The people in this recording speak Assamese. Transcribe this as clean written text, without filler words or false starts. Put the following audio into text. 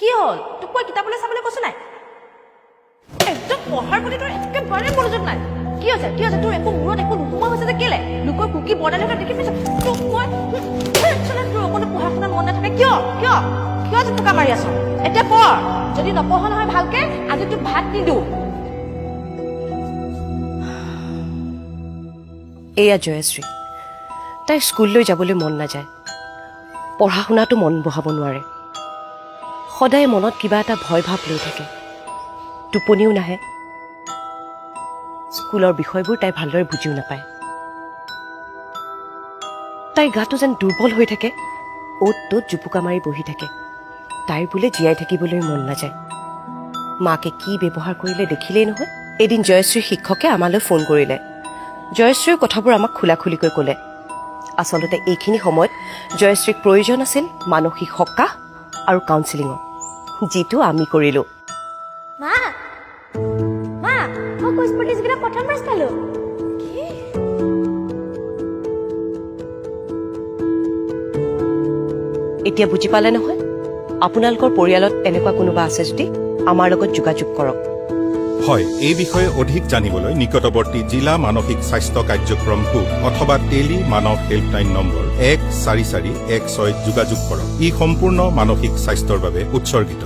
কি হ'ল তোক মই কিতাপলৈ চাবলৈ কৈছো নাই একদম পঢ়াৰ প্ৰতি তোৰ একেবাৰে মনোযোগ নাই কি হৈছে তোৰ একো মূৰত একো নোসোমোৱা হৈছে যে কেলে লোকৰ কুকি বনাই থকা দেখি পাইছ তোক মই তোৰ অকণো পঢ়া শুনাত মন নাথাকে কিয় কিয় কিয় যে টোকা মাৰি আছ এতিয়া পঢ় যদি নপঢ় নহয় ভালকে আজি তোক ভাত নিদিওঁ এয়া জয়শ্ৰী তাইৰ স্কুললৈ যাবলৈ মন নাযায় পঢ়া শুনাটো মন বহাব নোৱাৰে সদায় মনত কিবা এটা ভয় ভাৱ লৈ থাকে টোপনিও নাহে স্কুলৰ বিষয়বোৰ তাই ভালদৰে বুজিও নাপায় তাইৰ গাটো যেন দুৰ্বল হৈ থাকে অ'ত ত'ত জুপুকা মাৰি বহি থাকে তাইৰ বোলে জীয়াই থাকিবলৈ মন নাযায় মাকে কি ব্যৱহাৰ কৰিলে দেখিলেই নহয় এদিন জয়শ্ৰীৰ শিক্ষকে আমালৈ ফোন কৰিলে জয়শ্ৰীৰ কথাবোৰ আমাক খোলাখুলিকৈ ক'লে আচলতে এইখিনি সময়ত জয়শ্ৰীক প্ৰয়োজন আছিল মানসিক সকাহ আৰু কাউন্সেলিঙৰ যিটো আমি কৰিলোঁ মা মা মই কুইজ প্ৰতিযোগিতা প্ৰথম প্ৰাইজ পালো এতিয়া বুজি পালে নহয় আপোনালোকৰ পৰিয়ালত এনেকুৱা কোনোবা আছে যদি আমাৰ লগত যোগাযোগ কৰক হয় এই বিষয়ে অধিক জানিবলৈ নিকটৱৰ্তী জিলা মানসিক স্বাস্থ্য কাৰ্যক্ৰমটো অথবা টেলি মানৱ হেল্পলাইন নম্বৰ 14416 যোগাযোগ কৰক ই সম্পূৰ্ণ মানসিক স্বাস্থ্যৰ বাবে উৎসৰ্গিত